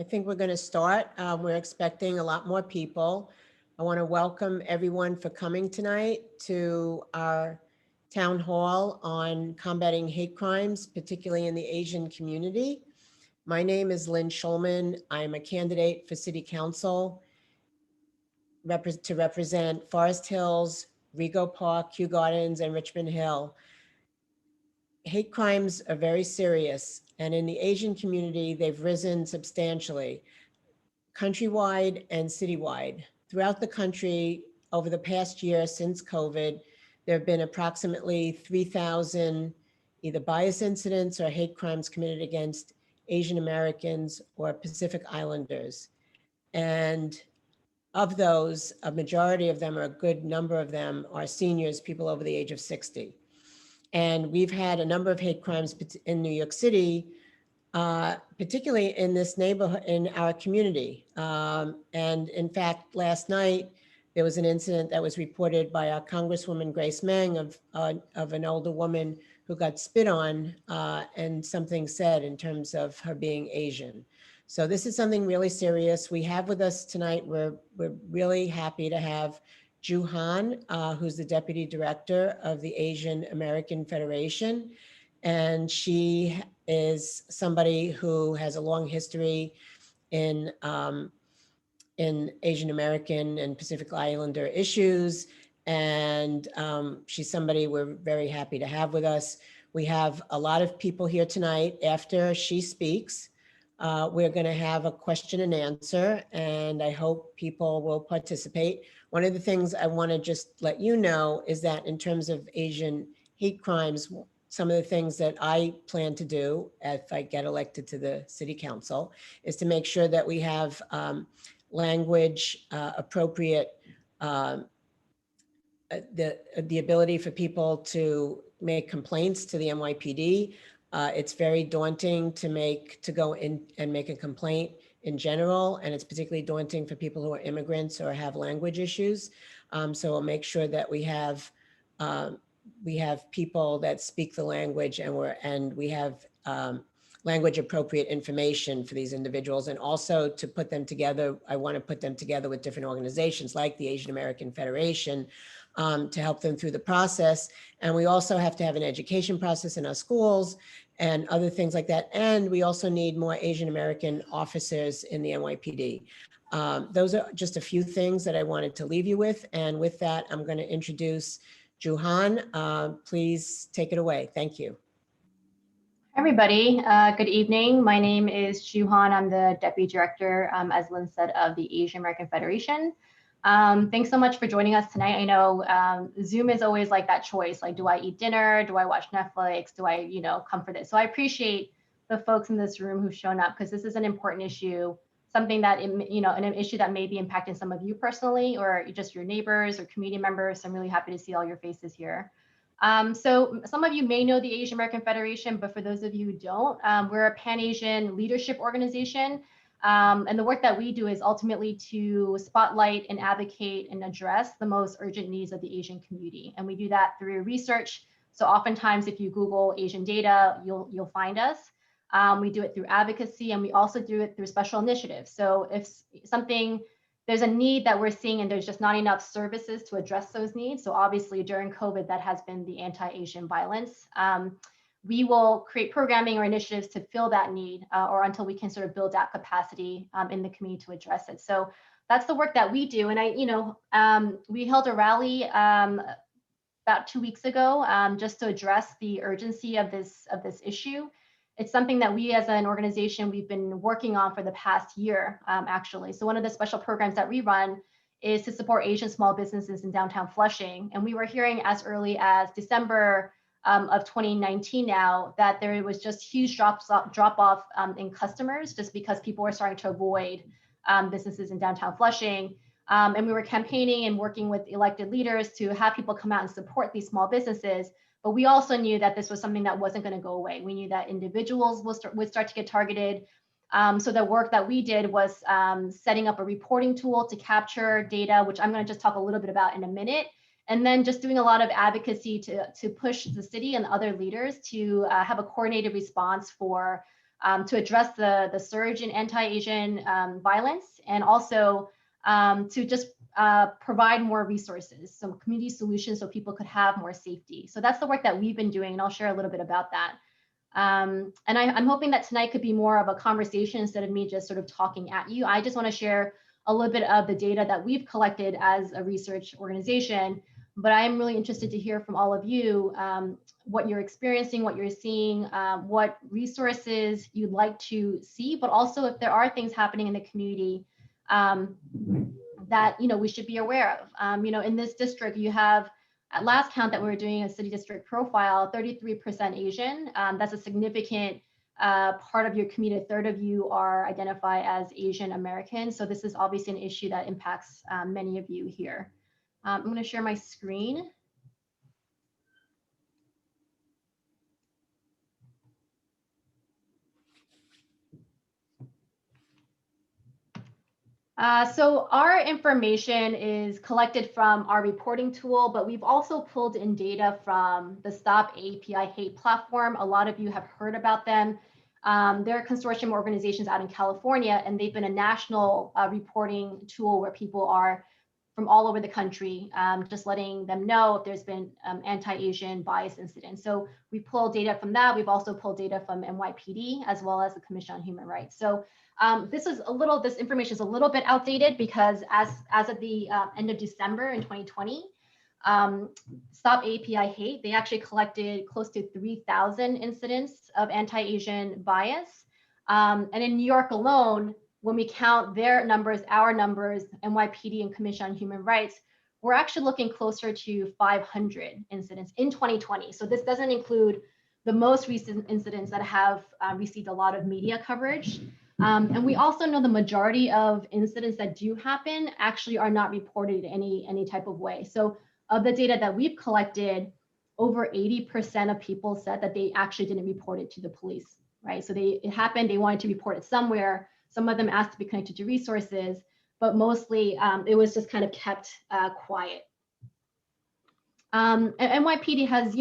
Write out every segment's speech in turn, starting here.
I think we're going to start. We're expecting a lot more people. I want to welcome everyone for coming tonight to our town hall on combating hate crimes, particularly in the Asian community. My name is Lynn Schulman. I'm a candidate for City Council to represent Forest Hills, Rego Park, Kew Gardens, and Richmond Hill. Hate crimes are very serious, and in the Asian community, they've risen substantially, countrywide and citywide. Throughout the country, over the past year since COVID, there have been approximately 3,000 either bias incidents or hate crimes committed against Asian Americans or Pacific Islanders. And of those, a majority of them, or a good number of them, are seniors, people over the age of 60. And we've had a number of hate crimes in New York City, particularly in this neighborhood, in our community. And in fact, last night, there was an incident that was reported by our Congresswoman Grace Meng of an older woman who got spit on and something said in terms of her being Asian. So this is something really serious. We have with us tonight, we're really happy to have Ju Han, who's the Deputy Director of the Asian American Federation. And she is somebody who has a long history in Asian American and Pacific Islander issues. And she's somebody we're very happy to have with us. We have a lot of people here tonight. After she speaks, we're going to have a question and answer, and I hope people will participate. One of the things I want to just let you know is that in terms of Asian hate crimes, some of the things that I plan to do if I get elected to the city council is to make sure that we have language appropriate, the ability for people to make complaints to the NYPD. It's very daunting to go in and make a complaint in general, and it's particularly daunting for people who are immigrants or have language issues. So we'll make sure that we have people that speak the language, and we have language appropriate information for these individuals. And also to put them together, I want to put them together with different organizations like the Asian American Federation to help them through the process. And we also have to have an education process in our schools and other things like that. And we also need more Asian American officers in the NYPD. Those are just a few things that I wanted to leave you with. And with that, I'm going to introduce Ju Han. Please take it away. Thank you. Everybody, good evening. My name is Ju Han. I'm the Deputy Director, as Lynn said, of the Asian American Federation. Thanks so much for joining us tonight. I know Zoom is always like that choice, like, do I eat dinner? Do I watch Netflix? Do I, come for this? So I appreciate the folks in this room who've shown up, because this is an important issue, something that, an issue that may be impacting some of you personally, or just your neighbors or community members. So I'm really happy to see all your faces here. So some of you may know the Asian American Federation, but for those of you who don't, we're a Pan-Asian leadership organization. And the work that we do is ultimately to spotlight and advocate and address the most urgent needs of the Asian community. And we do that through research. So oftentimes, if you Google Asian data, you'll find us. We do it through advocacy, and we also do it through special initiatives. So if there's a need that we're seeing and there's just not enough services to address those needs. So obviously during COVID, that has been the anti-Asian violence. We will create programming or initiatives to fill that need or until we can sort of build that capacity in the community to address it. So that's the work that we do. And we held a rally about 2 weeks ago just to address the urgency of this issue. It's something that we as an organization, we've been working on for the past year, actually. So one of the special programs that we run is to support Asian small businesses in downtown Flushing. And we were hearing as early as December of 2019 now that there was just huge drop off in customers just because people were starting to avoid businesses in downtown Flushing. And we were campaigning and working with elected leaders to have people come out and support these small businesses. But we also knew that this was something that wasn't going to go away. We knew that individuals would start to get targeted. So the work that we did was setting up a reporting tool to capture data, which I'm going to just talk a little bit about in a minute. And then just doing a lot of advocacy to push the city and other leaders to have a coordinated response for to address the surge in anti-Asian violence, and also to just provide more resources, some community solutions so people could have more safety. So that's the work that we've been doing, and I'll share a little bit about that. And I'm hoping that tonight could be more of a conversation instead of me just sort of talking at you. I just want to share a little bit of the data that we've collected as a research organization, but I'm really interested to hear from all of you what you're experiencing, what you're seeing, what resources you'd like to see, but also if there are things happening in the community that we should be aware of. In this district, you have, at last count that we were doing a city district profile, 33% Asian. That's a significant part of your community. A third of you are identified as Asian American. So this is obviously an issue that impacts many of you here. I'm going to share my screen. So our information is collected from our reporting tool, but we've also pulled in data from the Stop AAPI Hate platform. A lot of you have heard about them. They're consortium organizations out in California, and they've been a national reporting tool where people are from all over the country, just letting them know if there's been anti-Asian bias incidents. So we pull data from that. We've also pulled data from NYPD as well as the Commission on Human Rights. So this information is a little bit outdated because as of the end of December in 2020, Stop AAPI Hate, they actually collected close to 3,000 incidents of anti-Asian bias. And in New York alone, when we count their numbers, our numbers, NYPD and Commission on Human Rights, we're actually looking closer to 500 incidents in 2020. So this doesn't include the most recent incidents that have received a lot of media coverage. And we also know the majority of incidents that do happen actually are not reported in any type of way. So of the data that we've collected, over 80% of people said that they actually didn't report it to the police, right? So it happened, they wanted to report it somewhere. Some of them asked to be connected to resources, but mostly it was just kind of kept quiet. And NYPD has,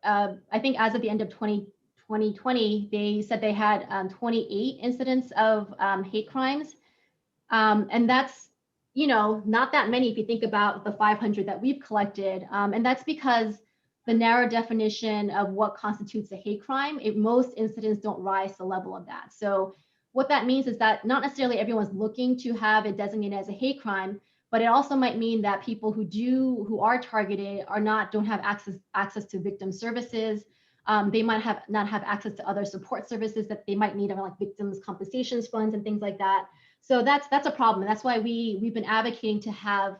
I think as of the end of 2020, they said they had 28 incidents of hate crimes. And that's, not that many if you think about the 500 that we've collected. And that's because the narrow definition of what constitutes a hate crime, most incidents don't rise to the level of that. So what that means is that not necessarily everyone's looking to have it designated as a hate crime, but it also might mean that people who are targeted don't have access to victim services. They might not have access to other support services that they might need, like victims compensations funds and things like that. So that's a problem. That's why we've been advocating to have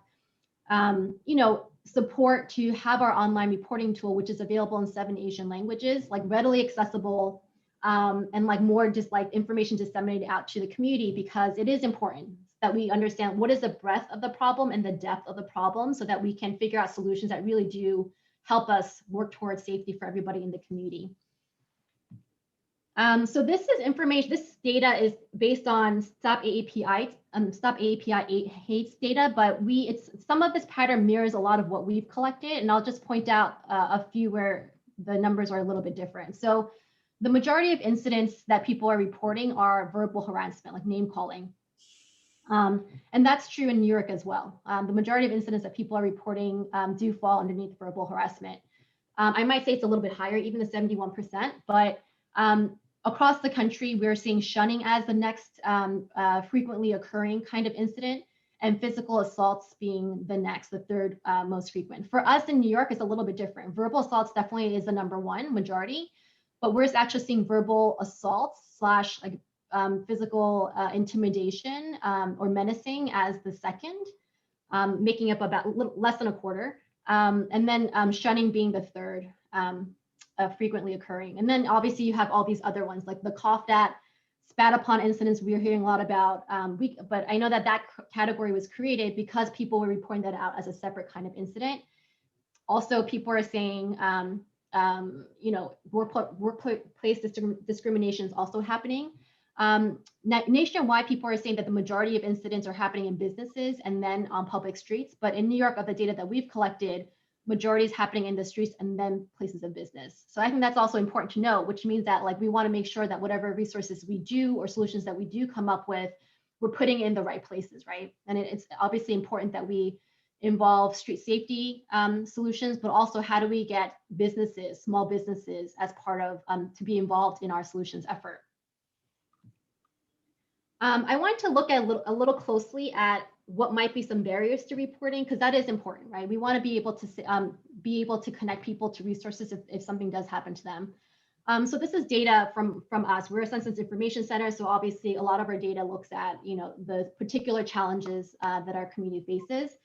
support to have our online reporting tool, which is available in 7 Asian languages, like readily accessible, and like more just like information disseminated out to the community, because it is important that we understand what is the breadth of the problem and the depth of the problem so that we can figure out solutions that really do help us work towards safety for everybody in the community. So this is information, this data is based on Stop AAPI Hate's data, but some of this pattern mirrors a lot of what we've collected, and I'll just point out a few where the numbers are a little bit different. So the majority of incidents that people are reporting are verbal harassment, like name calling. And that's true in New York as well. The majority of incidents that people are reporting do fall underneath verbal harassment. I might say it's a little bit higher, even the 71%, but across the country, we're seeing shunning as the next frequently occurring kind of incident, and physical assaults being the next, the third most frequent. For us in New York, it's a little bit different. Verbal assaults definitely is the #1 majority, but we're actually seeing verbal assaults / physical intimidation or menacing as the second, making up about less than a quarter, and then shunning being the third frequently occurring. And then obviously you have all these other ones like the coughed at, spat upon incidents we're hearing a lot about, but I know that category was created because people were reporting that out as a separate kind of incident. Also, people are saying, workplace discrimination is also happening. Nationwide, people are saying that the majority of incidents are happening in businesses and then on public streets. But in New York, of the data that we've collected, majority is happening in the streets and then places of business. So I think that's also important to know, which means that like we want to make sure that whatever resources we do or solutions that we do come up with, we're putting in the right places, right? And it's obviously important that we involve street safety solutions, but also how do we get businesses, small businesses, as part of to be involved in our solutions effort. I want to look at a little closely at what might be some barriers to reporting, because that is important, right? We want to be able to connect people to resources if something does happen to them. So this is data from us. We're a census information center, so obviously a lot of our data looks at the particular challenges that our community faces.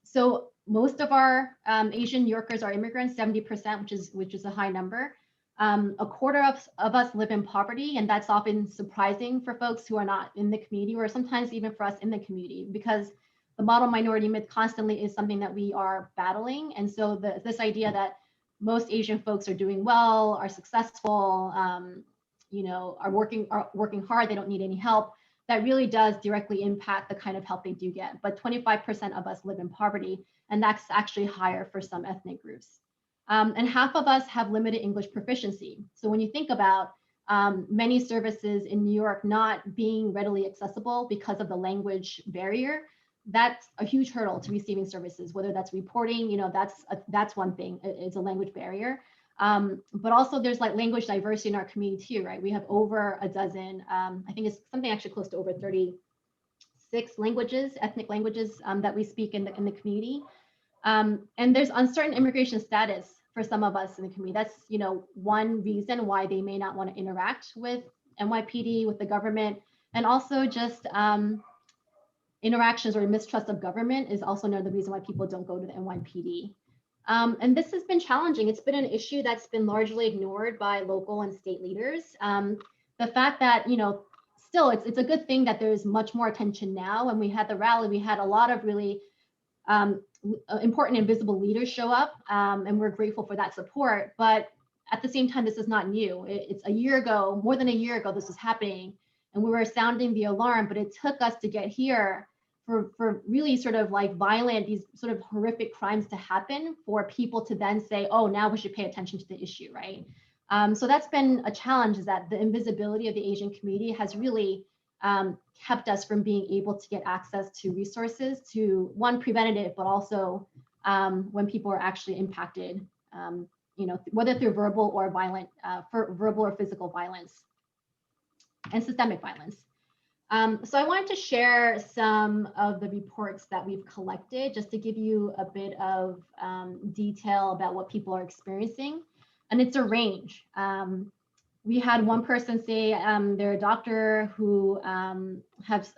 So most of our Asian New Yorkers are immigrants, 70%, which is a high number. A quarter of us live in poverty, and that's often surprising for folks who are not in the community, or sometimes even for us in the community, because the model minority myth constantly is something that we are battling. And so this idea that most Asian folks are doing well, are successful, are working hard, they don't need any help, that really does directly impact the kind of help they do get. But 25% of us live in poverty, and that's actually higher for some ethnic groups. And half of us have limited English proficiency. So when you think about many services in New York not being readily accessible because of the language barrier, that's a huge hurdle to receiving services, whether that's reporting, that's one thing, it's a language barrier. But also there's like language diversity in our community too, right? We have over a dozen, I think it's something actually close to over 36 languages, ethnic languages that we speak in the community. And there's uncertain immigration status for some of us in the community. That's one reason why they may not want to interact with NYPD, with the government, and also just interactions or mistrust of government is also another reason why people don't go to the NYPD. And this has been challenging. It's been an issue that's been largely ignored by local and state leaders. The fact that still it's a good thing that there's much more attention now. When we had the rally, we had a lot of really important and visible leaders show up, and we're grateful for that support. But at the same time, this is not new. It's a year ago, more than a year ago, this was happening, and we were sounding the alarm. But it took us to get here for really sort of like violent, these sort of horrific crimes to happen, for people to then say, oh, now we should pay attention to the issue, right? So that's been a challenge, is that the invisibility of the Asian community has really kept us from being able to get access to resources, to one, preventative, but also when people are actually impacted, whether through verbal or violent, for verbal or physical violence and systemic violence. So I wanted to share some of the reports that we've collected, just to give you a bit of detail about what people are experiencing. And it's a range. We had one person say they're a doctor who has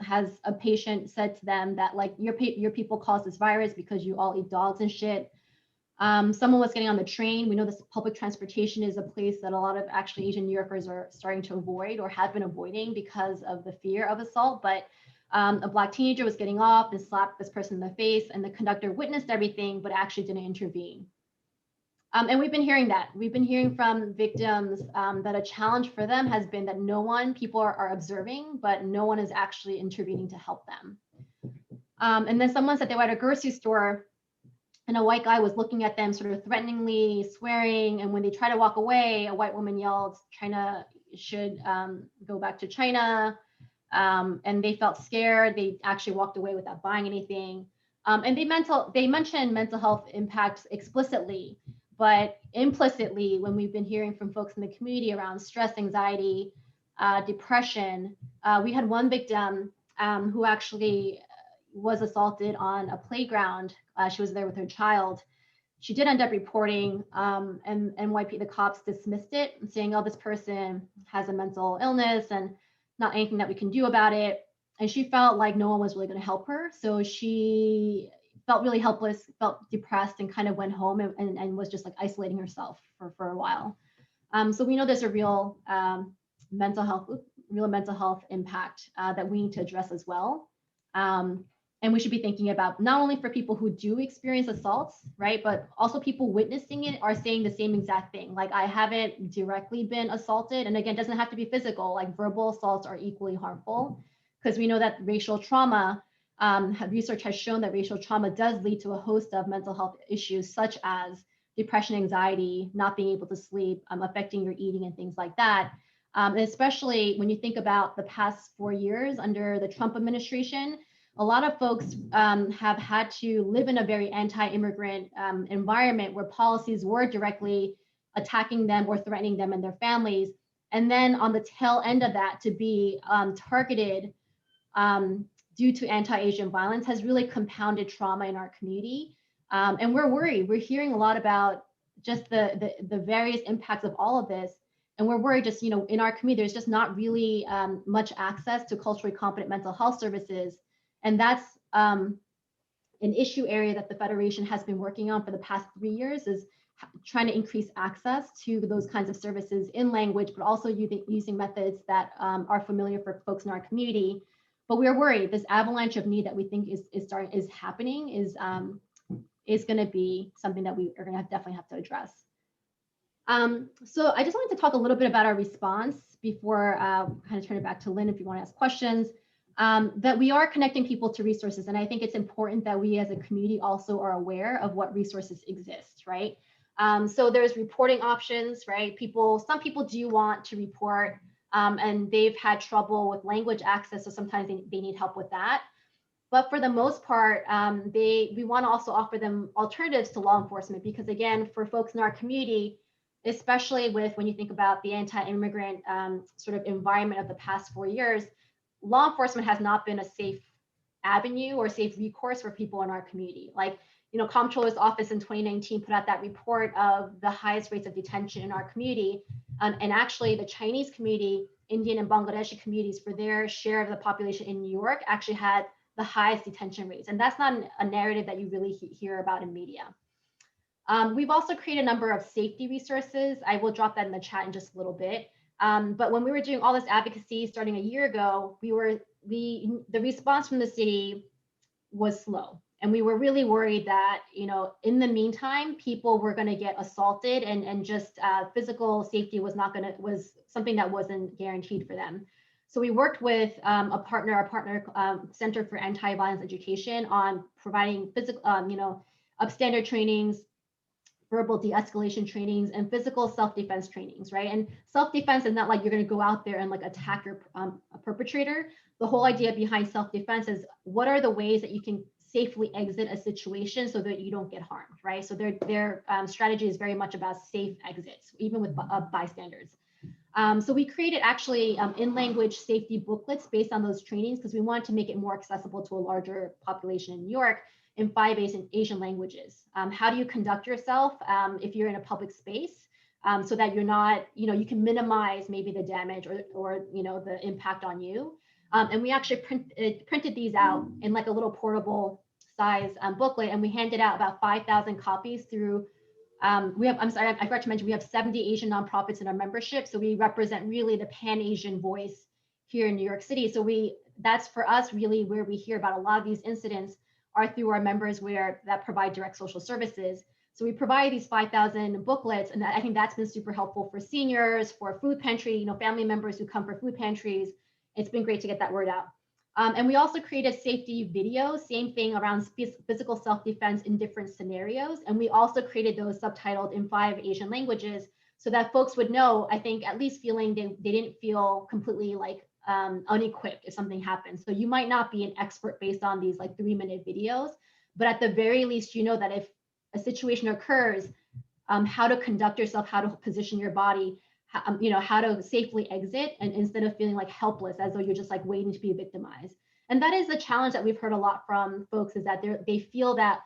a patient said to them that, like, your people caused this virus because you all eat dogs and shit. Someone was getting on the train. We know this public transportation is a place that a lot of actually Asian New Yorkers are starting to avoid, or have been avoiding, because of the fear of assault. But a Black teenager was getting off and slapped this person in the face, and the conductor witnessed everything, but actually didn't intervene. And we've been hearing that. We've been hearing from victims that a challenge for them has been that people are observing, but no one is actually intervening to help them. And then someone said they were at a grocery store, and a white guy was looking at them sort of threateningly, swearing. And when they try to walk away, a white woman yelled, China should go back to China. And they felt scared. They actually walked away without buying anything. And they mentioned mental health impacts explicitly, but implicitly, when we've been hearing from folks in the community around stress, anxiety, depression, we had one victim who actually was assaulted on a playground. She was there with her child. She did end up reporting, and NYPD, the cops, dismissed it, saying, oh, this person has a mental illness and not anything that we can do about it. And she felt like no one was really going to help her. So she felt really helpless, felt depressed, and kind of went home and was just like isolating herself for a while. So we know there's a real mental health impact that we need to address as well. And we should be thinking about not only for people who do experience assaults, right, but also people witnessing it are saying the same exact thing. Like, I haven't directly been assaulted. And again, it doesn't have to be physical, like verbal assaults are equally harmful, because we know that racial trauma Research has shown that racial trauma does lead to a host of mental health issues, such as depression, anxiety, not being able to sleep, affecting your eating and things like that. And especially when you think about the past 4 years under the Trump administration, a lot of folks have had to live in a very anti-immigrant environment where policies were directly attacking them or threatening them and their families. And then on the tail end of that, to be targeted due to anti-Asian violence has really compounded trauma in our community. And we're worried. We're hearing a lot about just the various impacts of all of this. And we're worried just, in our community, there's just not really much access to culturally competent mental health services. And that's an issue area that the Federation has been working on for the past 3 years, is trying to increase access to those kinds of services in language, but also using methods that are familiar for folks in our community. But we're worried this avalanche of need that we think is happening is going to be something that we are going to definitely have to address. So I just wanted to talk a little bit about our response before kind of turn it back to Lynn if you want to ask questions. That we are connecting people to resources. And I think it's important that we as a community also are aware of what resources exist, right? So there's reporting options, right? Some people do want to report and they've had trouble with language access, so sometimes they need help with that. But for the most part, we want to also offer them alternatives to law enforcement, because again, for folks in our community, especially when you think about the anti-immigrant sort of environment of the past 4 years, law enforcement has not been a safe avenue or safe recourse for people in our community. Like, Comptroller's Office in 2019 put out that report of the highest rates of detention in our community. And actually the Chinese community, Indian and Bangladeshi communities, for their share of the population in New York, actually had the highest detention rates. And that's not a narrative that you really hear about in media. We've also created a number of safety resources. I will drop that in the chat in just a little bit. But when we were doing all this advocacy starting a year ago, the response from the city was slow. And we were really worried that, in the meantime, people were going to get assaulted and just physical safety was something that wasn't guaranteed for them. So we worked with our partner Center for Anti-Violence Education on providing physical, upstander trainings, verbal de-escalation trainings, and physical self-defense trainings, right? And self-defense is not like you're going to go out there and like attack your perpetrator. The whole idea behind self-defense is what are the ways that you can safely exit a situation so that you don't get harmed, right? So their strategy is very much about safe exits, even with bystanders. So we created actually in-language safety booklets based on those trainings because we wanted to make it more accessible to a larger population in New York in 5 Asian languages. How do you conduct yourself if you're in a public space so that you're not, you can minimize maybe the damage or the impact on you. And we actually printed these out in like a little portable size booklet, and we handed out about 5,000 copies through. I forgot to mention, we have 70 Asian nonprofits in our membership. So we represent really the Pan-Asian voice here in New York City. So that's for us really where we hear about a lot of these incidents are through our members that provide direct social services. So we provide these 5,000 booklets, and I think that's been super helpful for seniors, for food pantry, family members who come for food pantries. It's been great to get that word out. And we also created safety videos, same thing around physical self-defense in different scenarios. And we also created those subtitled in 5 Asian languages so that folks would know, I think, at least feeling they didn't feel completely like unequipped if something happens. So you might not be an expert based on these like 3-minute videos, but at the very least, that if a situation occurs, how to conduct yourself, how to position your body, how to safely exit, and instead of feeling like helpless as though you're just like waiting to be victimized. And that is the challenge that we've heard a lot from folks, is that they feel that,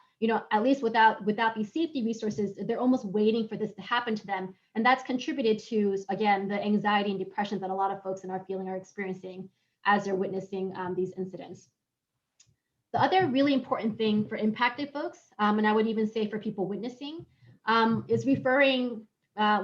at least without these safety resources, they're almost waiting for this to happen to them. And that's contributed to, again, the anxiety and depression that a lot of folks in our feeling are experiencing as they're witnessing these incidents. The other really important thing for impacted folks, and I would even say for people witnessing, is referring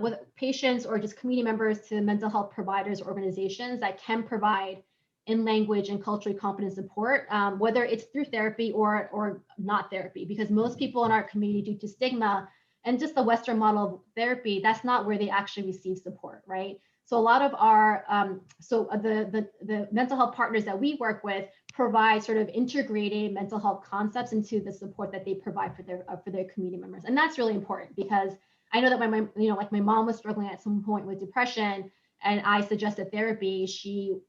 with patients or just community members to mental health providers or organizations that can provide in language and culturally competent support, whether it's through therapy or not therapy, because most people in our community, due to stigma and just the Western model of therapy, that's not where they actually receive support, right? So a lot of our, the mental health partners that we work with provide sort of integrated mental health concepts into the support that they provide for their community members. And that's really important because I know that my mom was struggling at some point with depression, and I suggested therapy.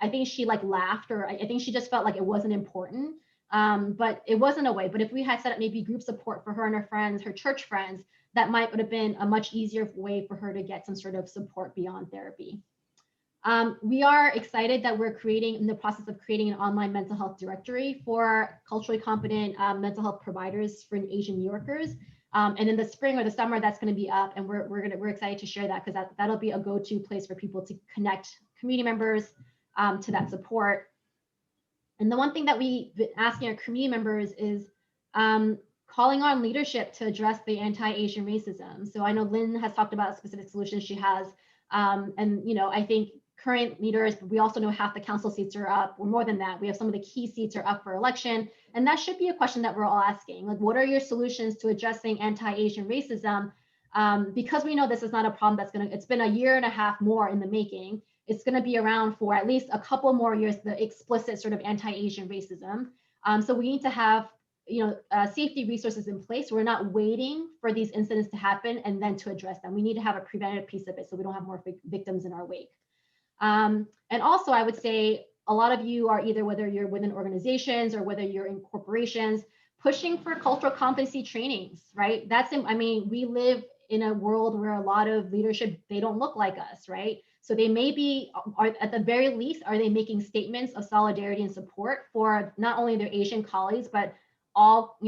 I think she like laughed, or I think she just felt like it wasn't important. But it wasn't a way. But if we had set up maybe group support for her and her friends, her church friends, that would have been a much easier way for her to get some sort of support beyond therapy. We are excited that we're in the process of creating an online mental health directory for culturally competent mental health providers for Asian New Yorkers. And in the spring or the summer, that's going to be up, and we're excited to share that, because that'll be a go-to place for people to connect community members to that support. And the one thing that we've been asking our community members is calling on leadership to address the anti-Asian racism. So I know Lynn has talked about specific solutions she has, and I think current leaders, but we also know half the council seats are up, or more than that. We have some of the key seats are up for election. And that should be a question that we're all asking. Like, what are your solutions to addressing anti-Asian racism? Because we know this is not a problem it's been a year and a half more in the making. It's going to be around for at least a couple more years, the explicit sort of anti-Asian racism. So we need to have safety resources in place. We're not waiting for these incidents to happen and then to address them. We need to have a preventative piece of it so we don't have more victims in our wake. And also, I would say a lot of you are either, whether you're within organizations or whether you're in corporations, pushing for cultural competency trainings, right? We live in a world where a lot of leadership, they don't look like us, right? So they may be, or at the very least, are they making statements of solidarity and support for not only their Asian colleagues, but all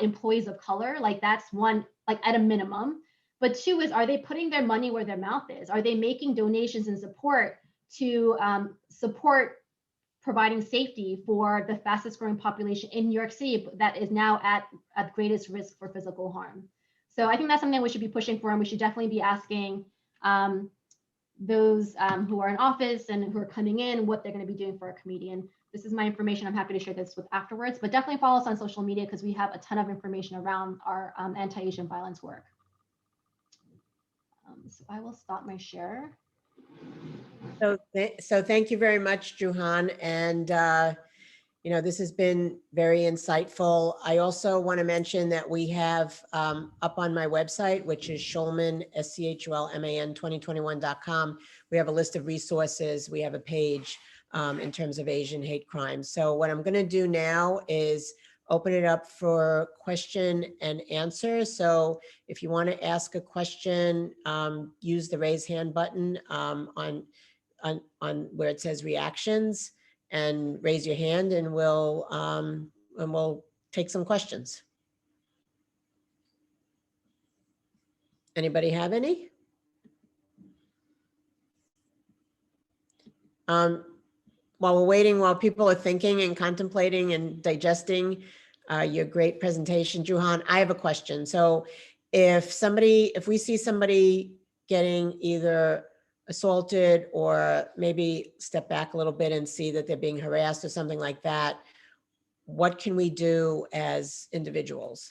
employees of color? Like, that's one, like at a minimum. But two is, are they putting their money where their mouth is? Are they making donations and support to support providing safety for the fastest growing population in New York City that is now at greatest risk for physical harm? So I think that's something we should be pushing for, and we should definitely be asking those who are in office and who are coming in what they're going to be doing for our community. And this is my information. I'm happy to share this with afterwards, but definitely follow us on social media, because we have a ton of information around our anti-Asian violence work. So I will stop my share. So thank you very much, Juhan. And, this has been very insightful. I also want to mention that we have up on my website, which is Schulman, SCHULMAN 2021.com. We have a list of resources. We have a page in terms of Asian hate crimes. So what I'm going to do now is open it up for question and answer. So if you want to ask a question, use the raise hand button on where it says reactions, and raise your hand, and we'll take some questions. Anybody have any? While we're waiting, while people are thinking and contemplating and digesting your great presentation, Juhan, I have a question. So if we see somebody getting either assaulted, or maybe step back a little bit and see that they're being harassed or something like that, what can we do as individuals?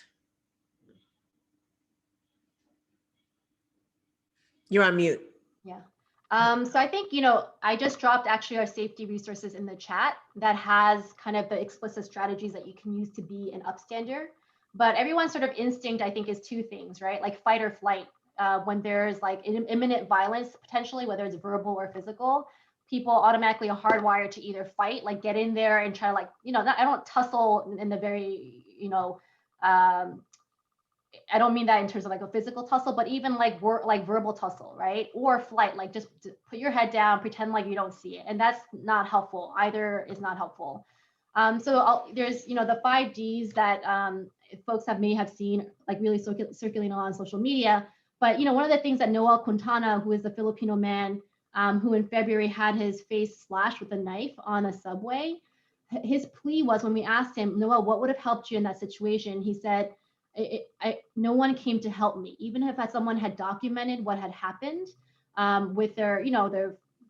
You're on mute. Yeah. So I think, I just dropped actually our safety resources in the chat that has kind of the explicit strategies that you can use to be an upstander. But everyone's sort of instinct, I think, is two things, right? Like fight or flight. When there's like imminent violence, potentially, whether it's verbal or physical, people automatically are hardwired to either fight, like get in there and try to I don't tussle in the very, I don't mean that in terms of like a physical tussle, but even like verbal tussle, right? Or flight, like just put your head down, pretend like you don't see it. And that's not helpful. Either is not helpful. There's, the 5 Ds that folks may have seen, like really circulating on social media. But, one of the things that Noel Quintana, who is a Filipino man who in February had his face slashed with a knife on a subway, his plea was, when we asked him, Noel, what would have helped you in that situation? He said, no one came to help me. Even if someone had documented what had happened with their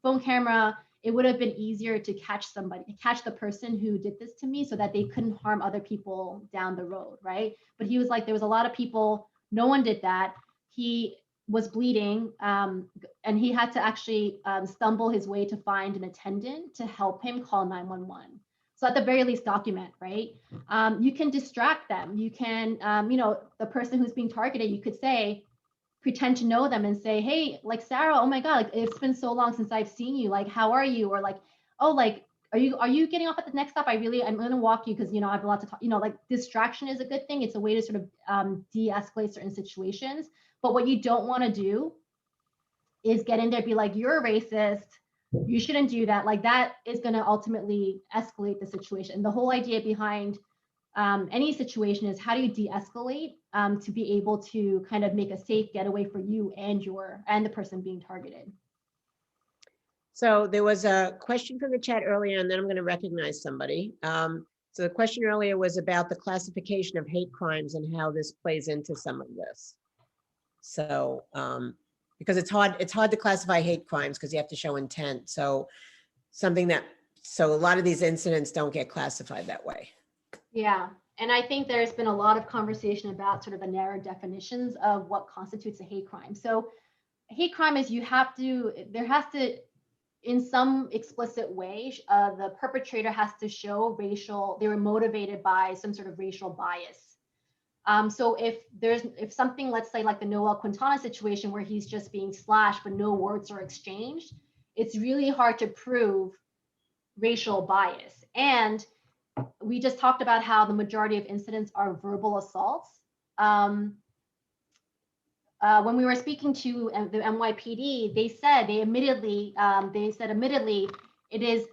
phone camera, it would have been easier to catch the person who did this to me, so that they couldn't harm other people down the road, right? But he was like, there was a lot of people, no one did that. He was bleeding, and he had to actually stumble his way to find an attendant to help him call 911. So at the very least, document, right? You can distract them. You can, the person who's being targeted, you could say, pretend to know them and say, hey, like Sarah, oh my God, like it's been so long since I've seen you. Like, how are you? Or like, oh, like, are you getting off at the next stop? I'm gonna walk you because I have a lot to talk. Like distraction is a good thing. It's a way to sort of de-escalate certain situations. But what you don't want to do is get in there, be like, you're a racist. You shouldn't do that. Like that is going to ultimately escalate the situation. The whole idea behind any situation is how do you de-escalate to be able to kind of make a safe getaway for you and the person being targeted. So there was a question from the chat earlier, and then I'm going to recognize somebody. So the question earlier was about the classification of hate crimes and how this plays into some of this. So because it's hard to classify hate crimes because you have to show intent. So a lot of these incidents don't get classified that way. Yeah. And I think there's been a lot of conversation about sort of the narrow definitions of what constitutes a hate crime. So hate crime is there has to, in some explicit way, the perpetrator has to show they were motivated by some sort of racial bias. So if something, let's say like the Noel Quintana situation where he's just being slashed, but no words are exchanged, it's really hard to prove racial bias. And we just talked about how the majority of incidents are verbal assaults. When we were speaking to the NYPD, they said admittedly it is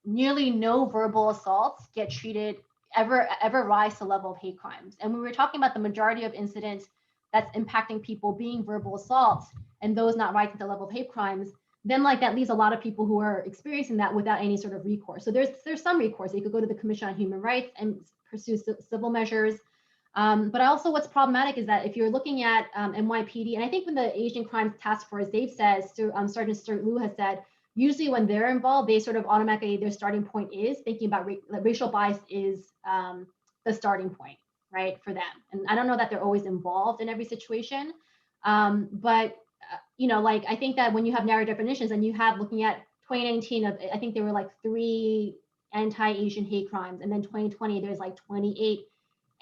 nearly no verbal assaults get treated ever rise to the level of hate crimes. And we were talking about the majority of incidents that's impacting people being verbal assaults and those not rising to the level of hate crimes, then like that leaves a lot of people who are experiencing that without any sort of recourse. So there's some recourse. You could go to the Commission on Human Rights and pursue civil measures. But also what's problematic is that if you're looking at NYPD, and I think when the Asian Crimes Task Force, they've said, Sergeant Stuart Liu has said, usually when they're involved, they sort of automatically, their starting point is thinking about racial bias is the starting point, right, for them. And I don't know that they're always involved in every situation, but like I think that when you have narrow definitions and you have looking at 2019, I think there were like 3 anti-Asian hate crimes, and then 2020 there's like 28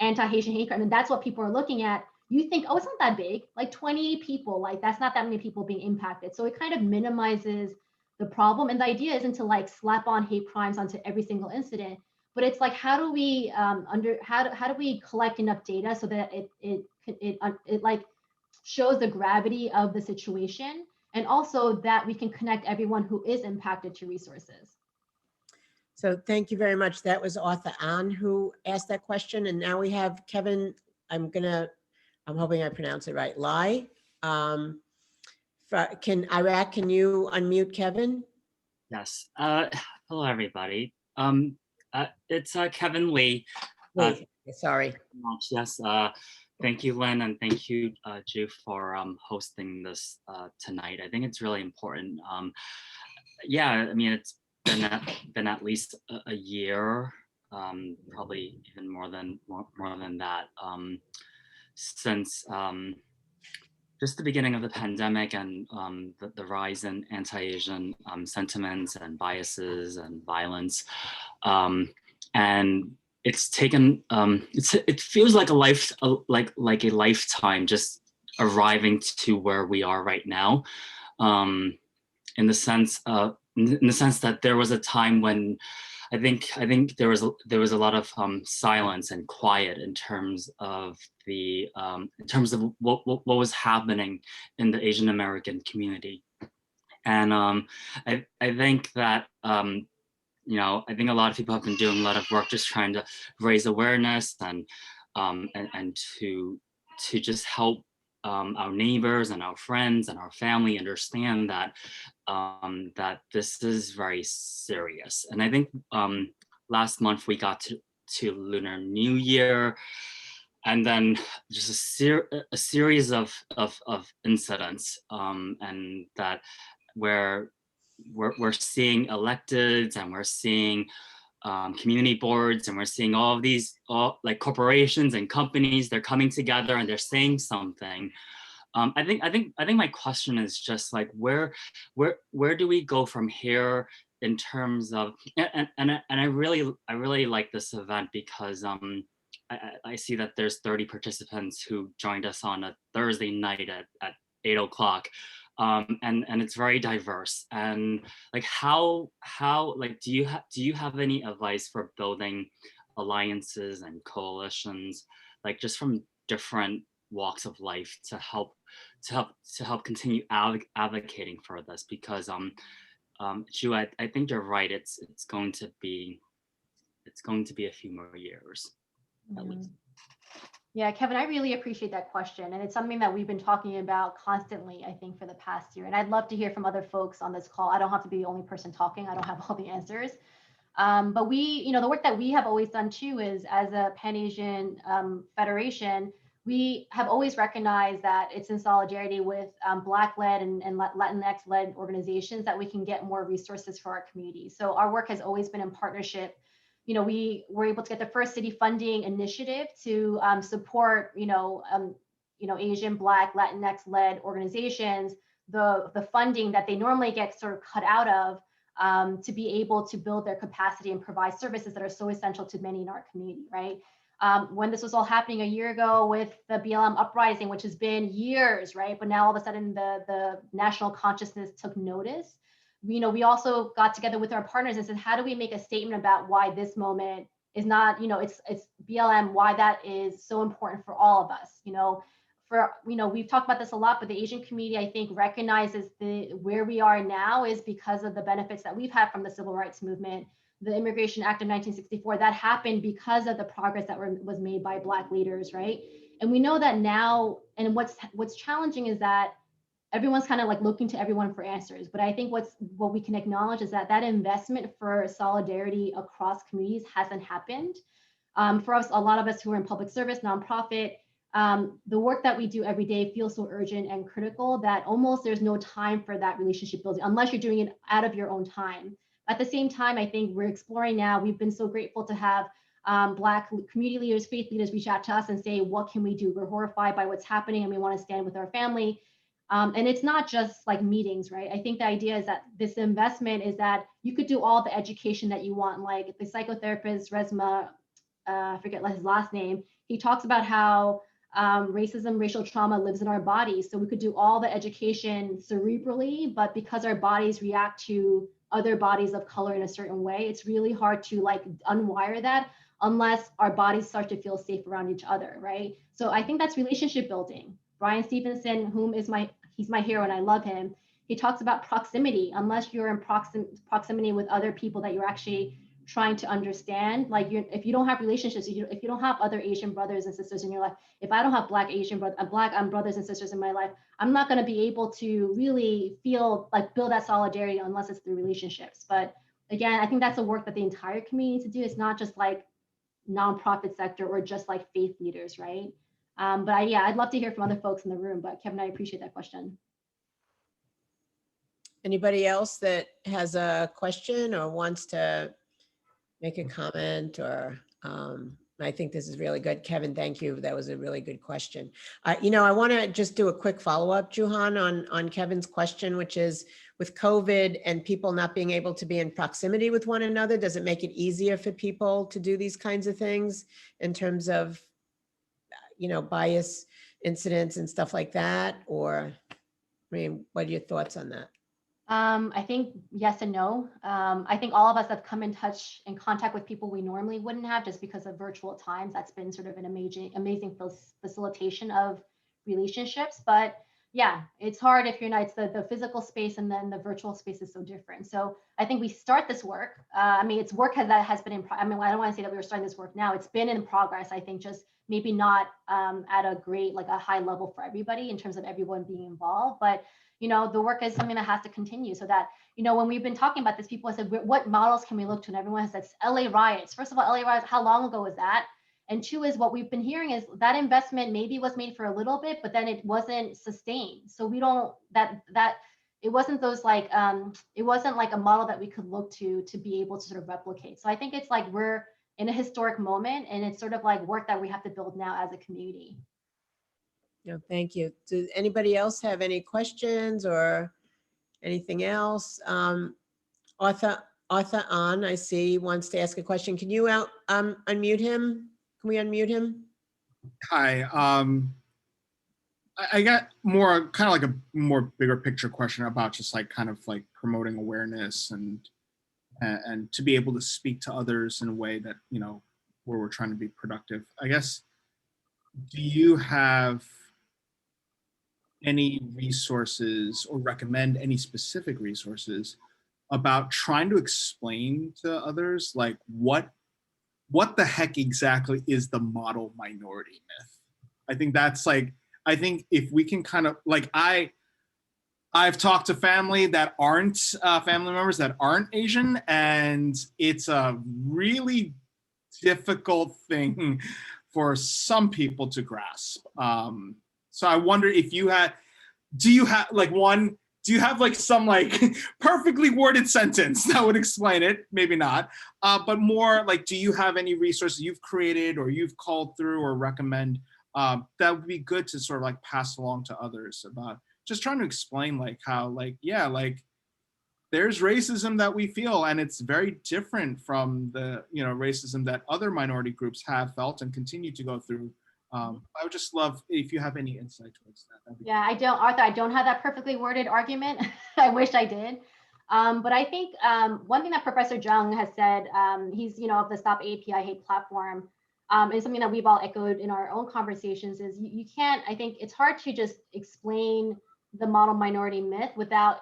anti-Haitian hate crimes, and that's what people are looking at. You think, oh, it's not that big, like 20 people, like that's not that many people being impacted. So it kind of minimizes the problem. And the idea isn't to like slap on hate crimes onto every single incident, but it's like how do we how do we collect enough data so that it like shows the gravity of the situation, and also that we can connect everyone who is impacted to resources. So thank you very much. That was Arthur An who asked that question. And now we have Kevin, I'm hoping I pronounce it right, Lai. Can you unmute Kevin? Yes. Hello, everybody. It's Kevin Lee. Sorry. Yes. Thank you, Lynn, and thank you, Ju, for hosting this tonight. I think it's really important. Yeah, I mean, it's been at least a year, probably even more than that, since just the beginning of the pandemic and the rise in anti-Asian sentiments and biases and violence, and it's taken it feels like a lifetime just arriving to where we are right now, in the sense that there was a time when I think there was a lot of silence and quiet in terms of what was happening in the Asian American community, and I think that I think a lot of people have been doing a lot of work just trying to raise awareness and to just help our neighbors and our friends and our family understand that that this is very serious. And I think last month we got to Lunar New Year, and then just a series of incidents, and that where we're seeing electeds and we're seeing community boards, and we're seeing all of these like corporations and companies, they're coming together and they're saying something. I think my question is just like where do we go from here in terms of and I really like this event because I see that there's 30 participants who joined us on a Thursday night at 8 o'clock. And it's very diverse. And like how like do you have any advice for building alliances and coalitions, like just from different walks of life to help continue advocating for this? Because Ju, I think you're right. It's going to be a few more years at least. Yeah, Kevin, I really appreciate that question. And it's something that we've been talking about constantly, I think, for the past year. And I'd love to hear from other folks on this call. I don't have to be the only person talking. I don't have all the answers. But we, the work that we have always done too is as a Pan-Asian Federation, we have always recognized that it's in solidarity with Black-led and Latinx-led organizations that we can get more resources for our community. So our work has always been in partnership. We were able to get the first city funding initiative to support, Asian, Black, Latinx-led organizations, the funding that they normally get sort of cut out of to be able to build their capacity and provide services that are so essential to many in our community, right? When this was all happening a year ago with the BLM uprising, which has been years, right? But now all of a sudden the national consciousness took notice. We also got together with our partners and said, how do we make a statement about why this moment is not, it's BLM, why that is so important for all of us, we've talked about this a lot, but the Asian community, I think, recognizes where we are now is because of the benefits that we've had from the civil rights movement, the Immigration Act of 1964, that happened because of the progress that was made by Black leaders, right? And we know that now, and what's challenging is that everyone's kind of like looking to everyone for answers. But I think what we can acknowledge is that investment for solidarity across communities hasn't happened. For us, a lot of us who are in public service, nonprofit, the work that we do every day feels so urgent and critical that almost there's no time for that relationship building unless you're doing it out of your own time. At the same time, I think we're exploring now. We've been so grateful to have Black community leaders, faith leaders reach out to us and say, what can we do? We're horrified by what's happening and we want to stand with our family. And it's not just like meetings, right? I think the idea is that this investment is that you could do all the education that you want. Like the psychotherapist, Resma, I forget his last name, he talks about how racism, racial trauma lives in our bodies. So we could do all the education cerebrally, but because our bodies react to other bodies of color in a certain way, it's really hard to like unwire that unless our bodies start to feel safe around each other, right? So I think that's relationship building. Brian Stevenson, he's my hero and I love him. He talks about proximity. Unless you're in proximity with other people that you're actually trying to understand, like if you don't have relationships, if you don't have other Asian brothers and sisters in your life, if I don't have Black brothers and sisters in my life, I'm not going to be able to really feel like build that solidarity unless it's through relationships. But again, I think that's a work that the entire community needs to do. It's not just like nonprofit sector or just like faith leaders, right? But I'd love to hear from other folks in the room, but Kevin, I appreciate that question. Anybody else that has a question or wants to make a comment or, I think this is really good. Kevin, thank you. That was a really good question. I want to just do a quick follow-up, Juhan, on Kevin's question, which is with COVID and people not being able to be in proximity with one another, does it make it easier for people to do these kinds of things in terms of bias incidents and stuff like that? Or, what are your thoughts on that? I think yes and no. I think all of us have come in contact with people we normally wouldn't have just because of virtual times. That's been sort of an amazing facilitation of relationships. But yeah, it's hard if you're not, it's the physical space and then the virtual space is so different. So I think we start this work. It's work that has been I don't want to say that we were starting this work now. It's been in progress. I think just maybe not at a great, like a high level for everybody in terms of everyone being involved. But the work is something that has to continue so that, when we've been talking about this, people have said, what models can we look to? And everyone has said LA riots. First of all, LA riots, how long ago was that? And two is what we've been hearing is that investment maybe was made for a little bit, but then it wasn't sustained. So we don't, that it wasn't those like it wasn't like a model that we could look to be able to sort of replicate. So I think it's like we're in a historic moment, and it's sort of like work that we have to build now as a community. No, thank you. Does anybody else have any questions or anything else? Arthur An, I see, wants to ask a question. Can you unmute him? Can we unmute him? Hi. I got more kind of like a more bigger picture question about just like kind of like promoting awareness and to be able to speak to others in a way that, you know, where we're trying to be productive. I guess, do you have any resources or recommend any specific resources about trying to explain to others like what the heck exactly is the model minority myth? I think that's like, I think if we can kind of like, I've talked to family that aren't family members that aren't Asian, and it's a really difficult thing for some people to grasp. So I wonder if you had, do you have like some like perfectly worded sentence that would explain it? Maybe not, but more like, do you have any resources you've created or you've called through or recommend that would be good to sort of like pass along to others about just trying to explain like how like, yeah, like there's racism that we feel, and it's very different from the, you know, racism that other minority groups have felt and continue to go through. I would just love if you have any insight towards that. Yeah, Arthur, I don't have that perfectly worded argument. I wish I did. But I think one thing that Professor Jung has said, he's, you know, of the Stop API Hate platform, and something that we've all echoed in our own conversations is you can't, I think it's hard to just explain the model minority myth without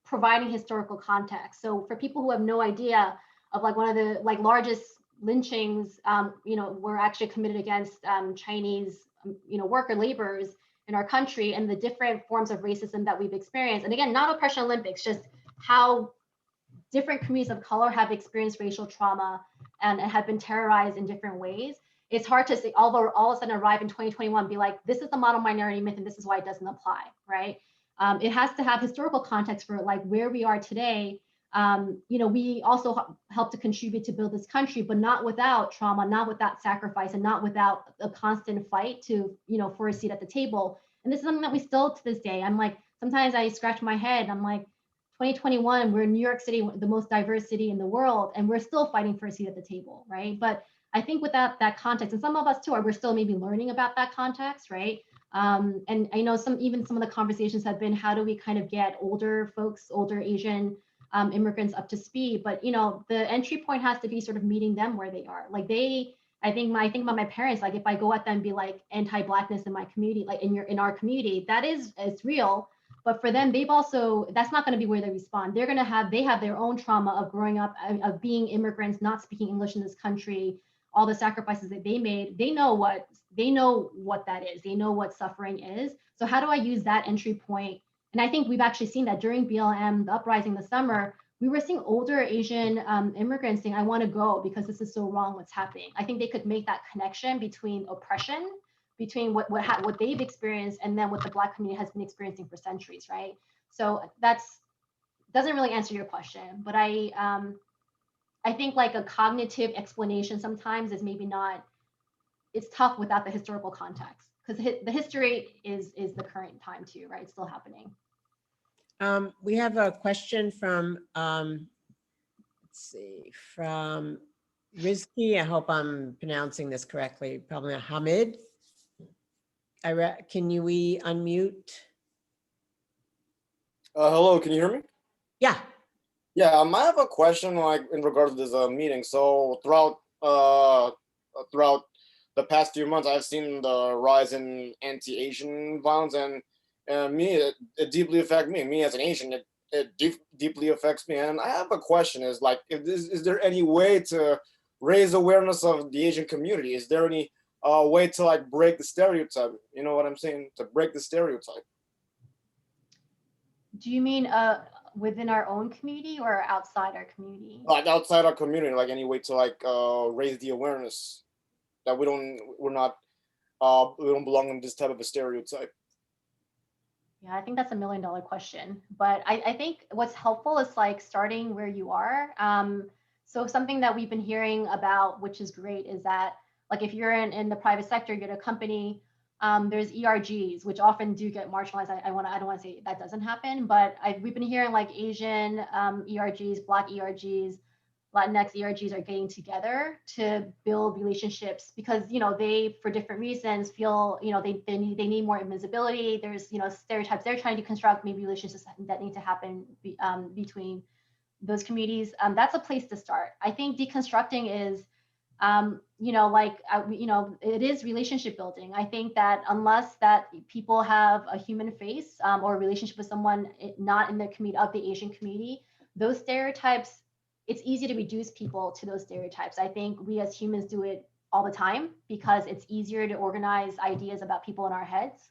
providing historical context. So for people who have no idea of like one of the like largest lynchings, you know, were actually committed against Chinese, you know, worker laborers in our country, and the different forms of racism that we've experienced. And again, not Oppression Olympics, just how different communities of color have experienced racial trauma and have been terrorized in different ways. It's hard to say, although all of a sudden arrive in 2021, be like, this is the model minority myth and this is why it doesn't apply, right? It has to have historical context for like where we are today. You know, we also help to contribute to build this country, but not without trauma, not without sacrifice, and not without a constant fight to, you know, for a seat at the table. And this is something that we still to this day, I'm like, sometimes I scratch my head, I'm like, 2021, we're in New York City, the most diverse city in the world, and we're still fighting for a seat at the table, right? But I think without that context, and some of us too we're still maybe learning about that context, right? And I know some of the conversations have been, how do we kind of get older folks, older Asian immigrants up to speed? But you know, the entry point has to be sort of meeting them where they are. Like I think about my parents, like if I go at them and be like anti-Blackness in my community, like in our community, that is, it's real. But for them, they've also, that's not going to be where they respond. They have their own trauma of growing up, of being immigrants, not speaking English in this country, all the sacrifices that they made. They know what that is. They know what suffering is. So how do I use that entry point? And I think we've actually seen that during BLM, the uprising this summer, we were seeing older Asian immigrants saying, I want to go because this is so wrong what's happening. I think they could make that connection between oppression, between what they've experienced, and then what the Black community has been experiencing for centuries, right? So that's doesn't really answer your question, but I think like a cognitive explanation sometimes is maybe not, it's tough without the historical context, because the history is the current time too, right? It's still happening. We have a question from, let's see, from Rizki. I hope I'm pronouncing this correctly. Probably Hamid. Can we unmute? Hello, can you hear me? Yeah. Yeah, I have a question like in regards to this meeting. So throughout the past few months, I've seen the rise in anti-Asian violence, and it deeply affects me. Me as an Asian, it deeply affects me. And I have a question: is like, is there any way to raise awareness of the Asian community? Is there any way to like break the stereotype? You know what I'm saying? To break the stereotype. Do you mean within our own community or outside our community? Like outside our community, like any way to like raise the awareness that we don't belong in this type of a stereotype. Yeah, I think that's $1 million question. But I think what's helpful is like starting where you are. So something that we've been hearing about, which is great, is that like if you're in the private sector, you're at a company, there's ERGs, which often do get marginalized. I don't want to say that doesn't happen, but we've been hearing like Asian ERGs, Black ERGs, Latinx ERGs are getting together to build relationships because they, for different reasons, feel they need more visibility. There's stereotypes they're trying to construct, maybe relationships that need to happen between those communities. That's a place to start. I think deconstructing is it is relationship building. I think that unless that people have a human face or a relationship with someone not in their community, of the Asian community, those stereotypes, it's easy to reduce people to those stereotypes. I think we as humans do it all the time because it's easier to organize ideas about people in our heads.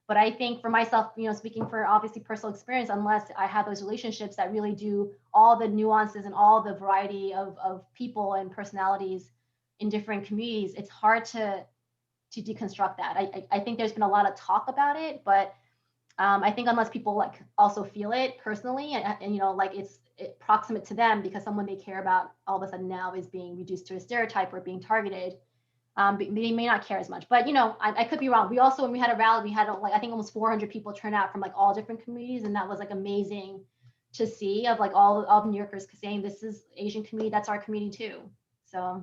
But I think for myself, speaking for obviously personal experience, unless I have those relationships that really do all the nuances and all the variety of people and personalities in different communities, it's hard to deconstruct that. I think there's been a lot of talk about it, but I think unless people like also feel it personally and like it's proximate to them because someone they care about all of a sudden now is being reduced to a stereotype or being targeted, they may not care as much. But I could be wrong. We also, when we had a rally, we had like I think almost 400 people turn out from like all different communities, and that was like amazing to see, of like all of New Yorkers saying this is Asian community, that's our community too. So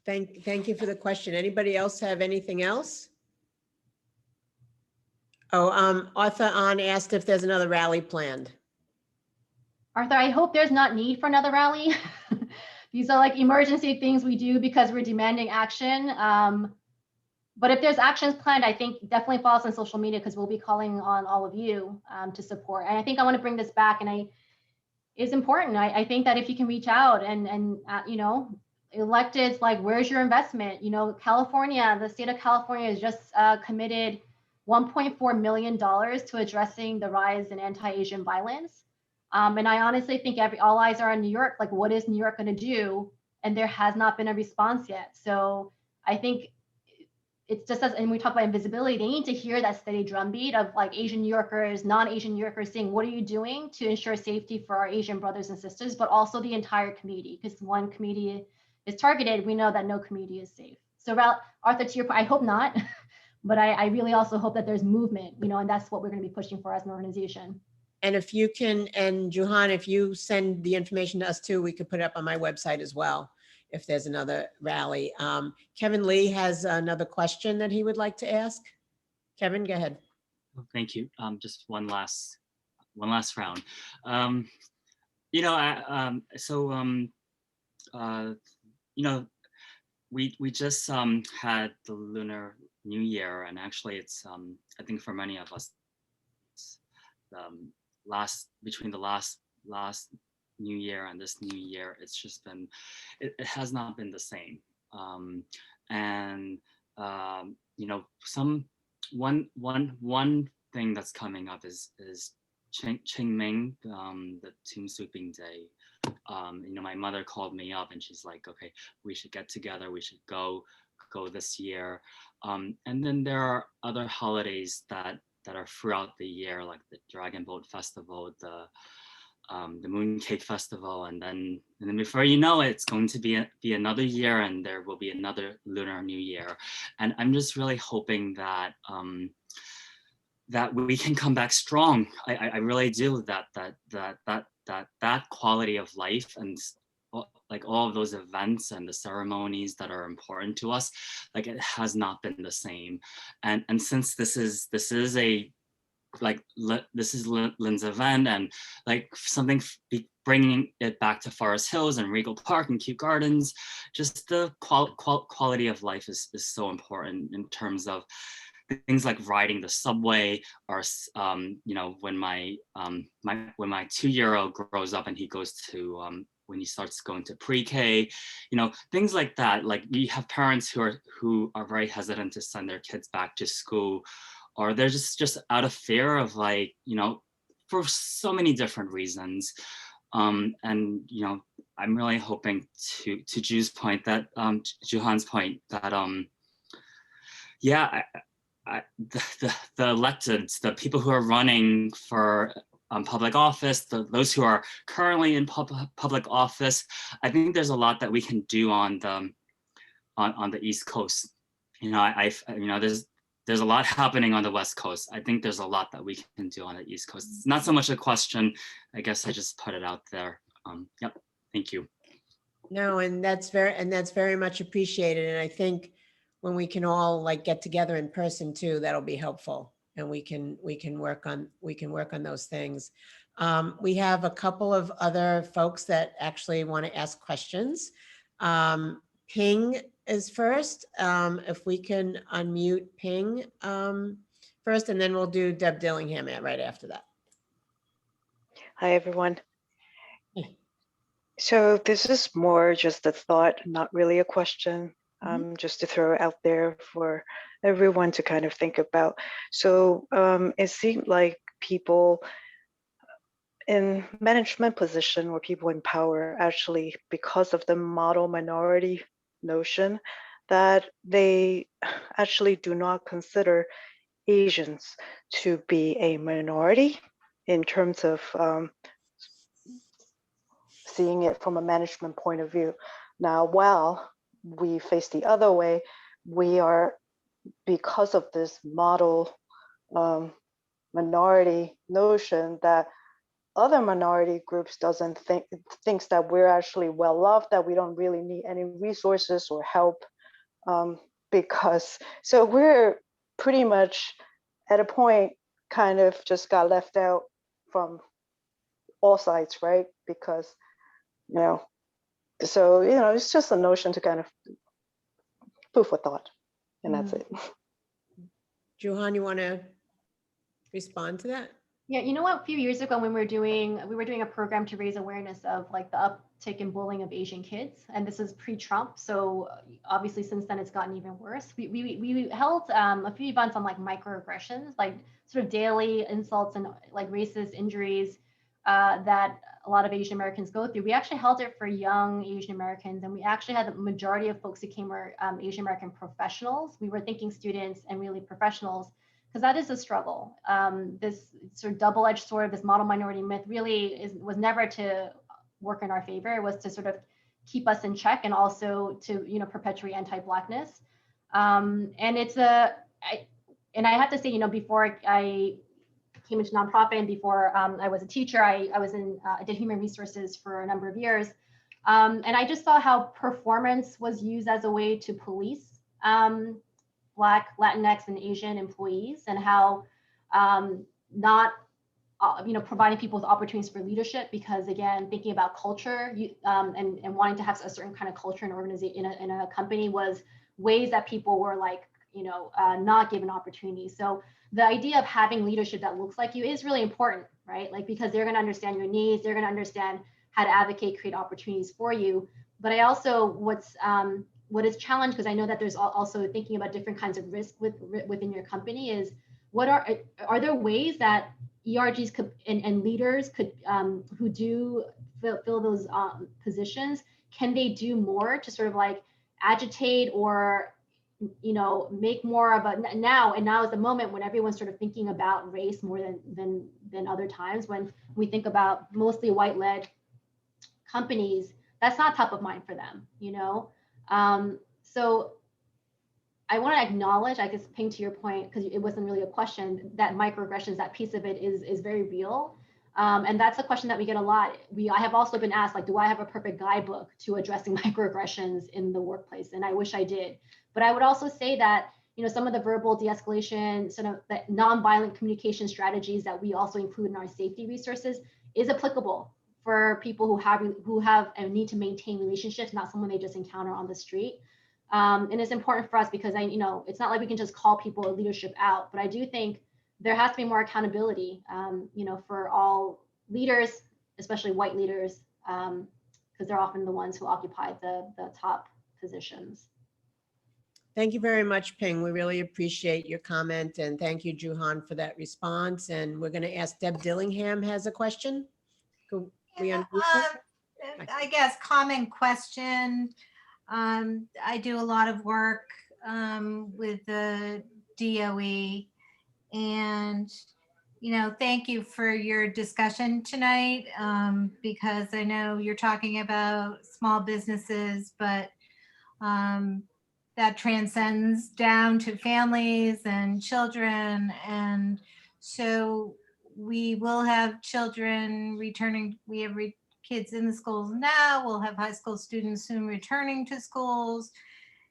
Thank you for the question. Anybody else have anything else? Oh, Arthur An asked if there's another rally planned. Arthur, I hope there's not need for another rally. These are like emergency things we do because we're demanding action. But if there's actions planned, I think definitely follow us on social media because we'll be calling on all of you to support. And I think I want to bring this back, and it's important. I think that if you can reach out and electeds, like, where's your investment? California, the state of California has just committed $1.4 million to addressing the rise in anti-Asian violence. And I honestly think all eyes are on New York. Like, what is New York going to do? And there has not been a response yet. So I think it's just as, and we talk about invisibility, they need to hear that steady drumbeat of like Asian New Yorkers, non-Asian New Yorkers saying, what are you doing to ensure safety for our Asian brothers and sisters, but also the entire community? Because one community is targeted, we know that no community is safe. So Arthur, to your point, I hope not, but I really also hope that there's movement, and that's what we're going to be pushing for as an organization. And if you can, and Juhan, if you send the information to us too, we could put it up on my website as well, if there's another rally. Kevin Lee has another question that he would like to ask. Kevin, go ahead. Thank you. Just one last round. We just had the Lunar New Year, and actually it's I think for many of us between the last New Year and this New Year, it's just been it has not been the same. One thing that's coming up is Qingming, the Tomb Sweeping Day. My mother called me up and she's like, okay, we should get together, we should go this year. And then there are other holidays that are throughout the year, like the Dragon Boat Festival, the Mooncake Festival, and then before you know it, it's going to be another year, and there will be another Lunar New Year. And I'm just really hoping that that we can come back strong. I really do. That quality of life and like all of those events and the ceremonies that are important to us, like it has not been the same. And since this is Lynn's event, and like something bringing it back to Forest Hills and Regal Park and Kew Gardens, just the quality of life is so important in terms of things like riding the subway, or when my 2-year-old grows up and he goes to when he starts going to pre-K, things like that. Like, we have parents who are very hesitant to send their kids back to school, or they're just out of fear of, like, for so many different reasons. And I'm really hoping to Juhan's point that the electeds, the people who are running for public office, those who are currently in public office, I think there's a lot that we can do on the East Coast. You know, there's a lot happening on the West Coast. I think there's a lot that we can do on the East Coast. It's not so much a question. I guess I just put it out there. Yep. Thank you. No, and that's very much appreciated. And I think when we can all like get together in person too, that'll be helpful. And we can work on those things. We have a couple of other folks that actually want to ask questions. Ping is first. If we can unmute Ping first, and then we'll do Deb Dillingham right after that. Hi, everyone. Hey. So this is more just a thought, not really a question, just to throw out there for everyone to kind of think about. So it seemed like people in management position or people in power actually, because of the model minority notion, that they actually do not consider Asians to be a minority in terms of seeing it from a management point of view. Now, while we face the other way, we are, because of this model minority notion that other minority groups thinks that we're actually well loved, that we don't really need any resources or help, because so we're pretty much at a point kind of just got left out from all sides, right? Because so it's just a notion to kind of food for thought, and that's it. Juhan, you want to respond to that? Yeah, you know what? A few years ago, when we were doing a program to raise awareness of like the uptick in bullying of Asian kids, and this is pre-Trump. So obviously, since then, it's gotten even worse. We held a few events on like microaggressions, like sort of daily insults and like racist injuries that a lot of Asian Americans go through. We actually held it for young Asian Americans, and we actually had the majority of folks who came were Asian American professionals. We were thinking students and really professionals, because that is a struggle. This sort of double-edged sword of this model minority myth really was never to work in our favor. It was to sort of keep us in check and also to perpetuate anti-Blackness. And I have to say, before I came into nonprofit and before I was a teacher, I did human resources for a number of years, and I just saw how performance was used as a way to police Black, Latinx, and Asian employees, and how not providing people with opportunities for leadership, because again, thinking about culture and wanting to have a certain kind of culture and organization in a company was ways that people were like not given opportunities. So the idea of having leadership that looks like you is really important, right? Like, because they're going to understand your needs, they're going to understand how to advocate, create opportunities for you. But I also what is challenged, because I know that there's also thinking about different kinds of risk within your company, is what are there ways that ERGs could and leaders could who do fill those positions, can they do more to sort of like agitate or make more of a now is the moment when everyone's sort of thinking about race more than other times, when we think about mostly white-led companies, that's not top of mind for them, so I want to acknowledge, I guess, Ping, to your point, because it wasn't really a question, that microaggressions, that piece of it is very real. And that's a question that we get a lot. I have also been asked, like, do I have a perfect guidebook to addressing microaggressions in the workplace? And I wish I did. But I would also say that, some of the verbal de-escalation, sort of the nonviolent communication strategies that we also include in our safety resources is applicable for people who have and need to maintain relationships, not someone they just encounter on the street. And it's important for us because it's not like we can just call people or leadership out, but I do think there has to be more accountability, for all leaders, especially white leaders, because they're often the ones who occupy the top positions. Thank you very much, Ping. We really appreciate your comment, and thank you, Juhan, for that response. And we're going to ask Deb Dillingham has a question. Could we unmute her? I guess common question. I do a lot of work with the DOE. And, thank you for your discussion tonight, because I know you're talking about small businesses, but that transcends down to families and children. And so we will have children returning. We have kids in the schools now. We'll have high school students soon returning to schools.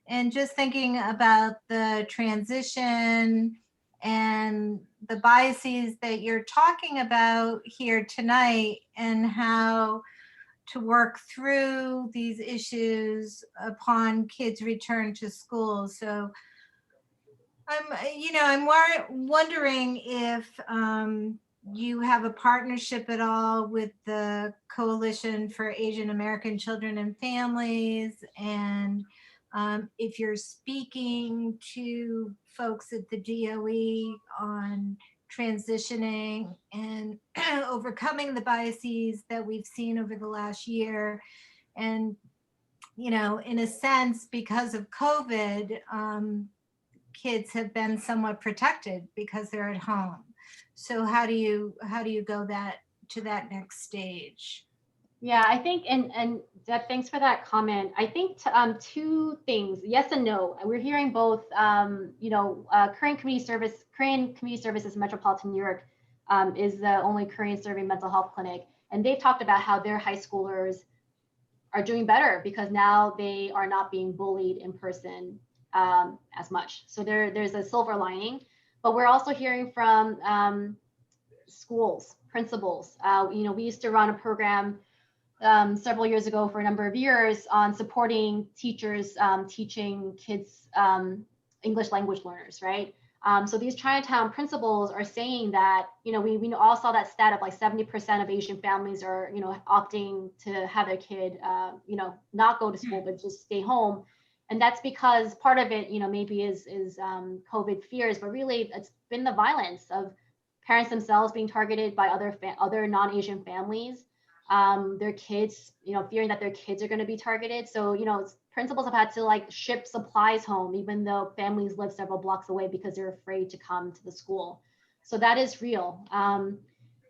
And just thinking about the transition and the biases that you're talking about here tonight, and how to work through these issues upon kids' return to school. So I'm wondering if you have a partnership at all with the Coalition for Asian American Children and Families, and if you're speaking to folks at the DOE on transitioning and overcoming the biases that we've seen over the last year. And, in a sense, because of COVID, kids have been somewhat protected because they're at home. So how do you go to that next stage? Yeah, I think, and Deb, thanks for that comment. I think two things, yes and no. We're hearing both. Korean Community Services Metropolitan New York is the only Korean serving mental health clinic, and they've talked about how their high schoolers are doing better because now they are not being bullied in person as much. So there's a silver lining. But we're also hearing from schools, principals. We used to run a program several years ago for a number of years on supporting teachers teaching kids English language learners, right? So these Chinatown principals are saying that, we all saw that stat of like 70% of Asian families are, opting to have their kid, not go to school, but just stay home. And that's because part of it, maybe is COVID fears, but really it's been the violence of parents themselves being targeted by other non-Asian families. Their kids, fearing that their kids are going to be targeted. So, principals have had to like ship supplies home, even though families live several blocks away because they're afraid to come to the school. So that is real. And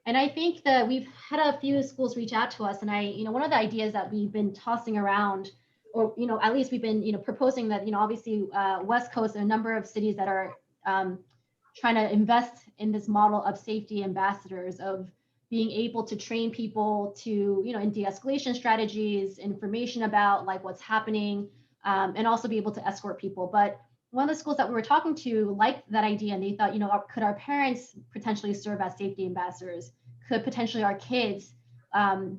I think that we've had a few schools reach out to us, and one of the ideas that we've been tossing around, or, at least we've been, proposing that, obviously West Coast, there are a number of cities that are trying to invest in this model of safety ambassadors, of being able to train people to, in de-escalation strategies, information about like what's happening, and also be able to escort people. But one of the schools that we were talking to liked that idea, and they thought, could our parents potentially serve as safety ambassadors? Could potentially our kids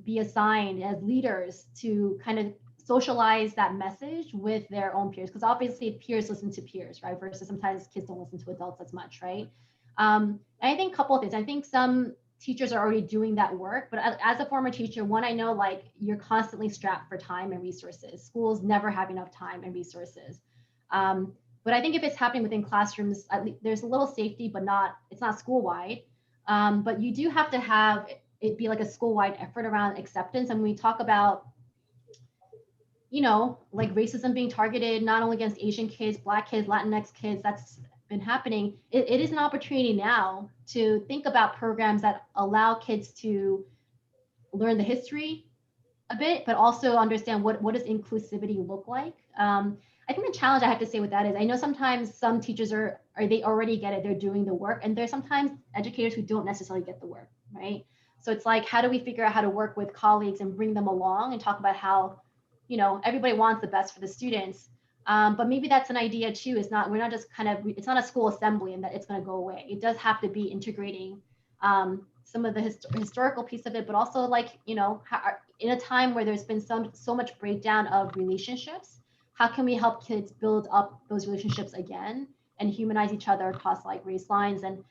be assigned as leaders to kind of socialize that message with their own peers? Because obviously peers listen to peers, right? Versus sometimes kids don't listen to adults as much, right? And I think a couple of things. I think some teachers are already doing that work, but as a former teacher, one, I know like you're constantly strapped for time and resources. Schools never have enough time and resources. But I think if it's happening within classrooms, at least there's a little safety, but it's not school-wide. But you do have to have it be like a school-wide effort around acceptance. And when we talk about, like racism being targeted not only against Asian kids, Black kids, Latinx kids, that's been happening. It is an opportunity now to think about programs that allow kids to learn the history a bit, but also understand what does inclusivity look like. I think the challenge I have to say with that is I know sometimes some teachers they already get it, they're doing the work, and there's sometimes educators who don't necessarily get the work, right? So it's like, how do we figure out how to work with colleagues and bring them along and talk about how, everybody wants the best for the students. But maybe that's an idea too. It's not a school assembly and that it's going to go away. It does have to be integrating some of the historical piece of it, but also like, in a time where there's been so much breakdown of relationships, how can we help kids build up those relationships again and humanize each other across like race lines? And,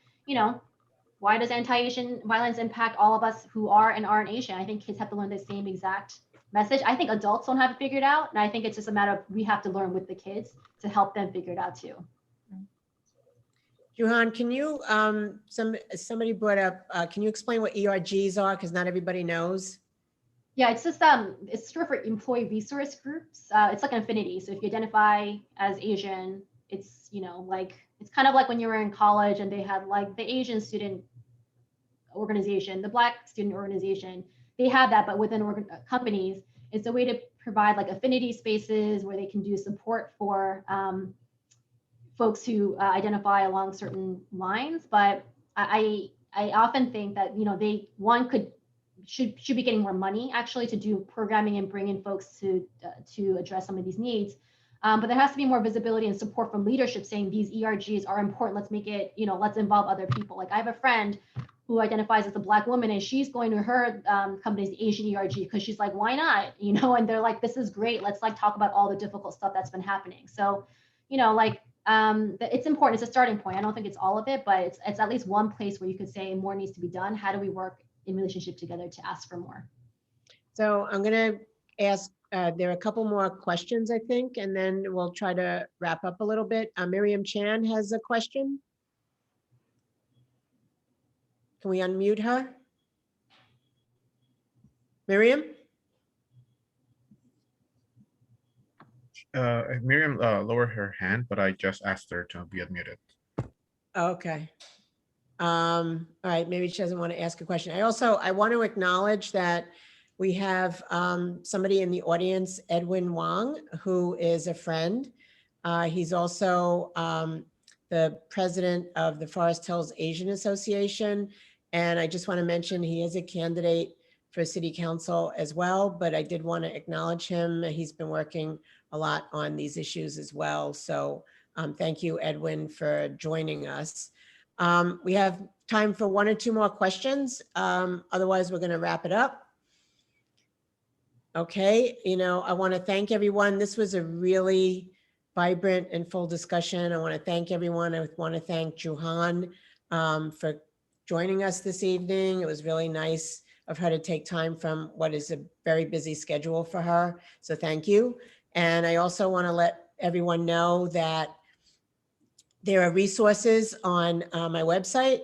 why does anti-Asian violence impact all of us who are and aren't Asian? I think kids have to learn the same exact message. I think adults don't have it figured out. And I think it's just a matter of we have to learn with the kids to help them figure it out too. Juhan, can you, somebody brought up, can you explain what ERGs are? Because not everybody knows. Yeah, it's just, it's short for employee resource groups. It's like an affinity. So if you identify as Asian, it's, like It's kind of like when you were in college and they had like the Asian student organization, the Black student organization. They have that, but within companies, it's a way to provide like affinity spaces where they can do support for folks who identify along certain lines. But I often think that, you know, should be getting more money actually to do programming and bring in folks to address some of these needs. But there has to be more visibility and support from leadership saying these ERGs are important. Let's make it, you know, let's involve other people. Like I have a friend who identifies as a Black woman and she's going to her company's Asian ERG because she's like, why not? You know, and they're like, this is great. Let's like talk about all the difficult stuff that's been happening. So, you know, like it's important. It's a starting point. I don't think it's all of it, but it's at least one place where you could say more needs to be done. How do we work in relationship together to ask for more? So I'm going to ask, there are a couple more questions, I think, and then we'll try to wrap up a little bit. Miriam Chan has a question. Can we unmute her? Miriam? Miriam lowered her hand, but I just asked her to be unmuted. Okay. All right, maybe she doesn't want to ask a question. I want to acknowledge that we have somebody in the audience, Edwin Wang, who is a friend. He's also the president of the Forest Hills Asian Association. And I just want to mention he is a candidate for city council as well, but I did want to acknowledge him. He's been working a lot on these issues as well. So thank you, Edwin, for joining us. We have time for one or two more questions. Otherwise, we're going to wrap it up. Okay, you know, I want to thank everyone. This was a really vibrant and full discussion. I want to thank everyone. I want to thank Juhan for joining us this evening. It was really nice of her to take time from what is a very busy schedule for her. So thank you. And I also want to let everyone know that there are resources on my website.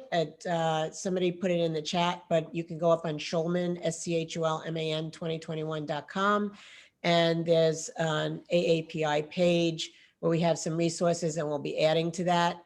Somebody put it in the chat, but you can go up on Schulman, SCHULMAN 2021.com. And there's an AAPI page where we have some resources and we'll be adding to that.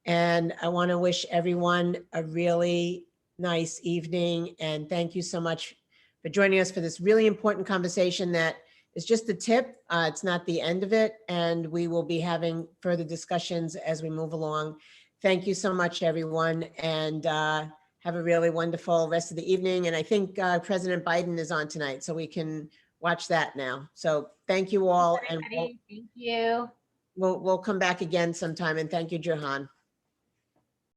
And I want to wish everyone a really nice evening. And thank you so much for joining us for this really important conversation that is just the tip. It's not the end of it. And we will be having further discussions as we move along. Thank you so much, everyone. And have a really wonderful rest of the evening. And I think President Biden is on tonight, so we can watch that now. So thank you all. And Thank you. we'll come back again sometime. And thank you, Jahan.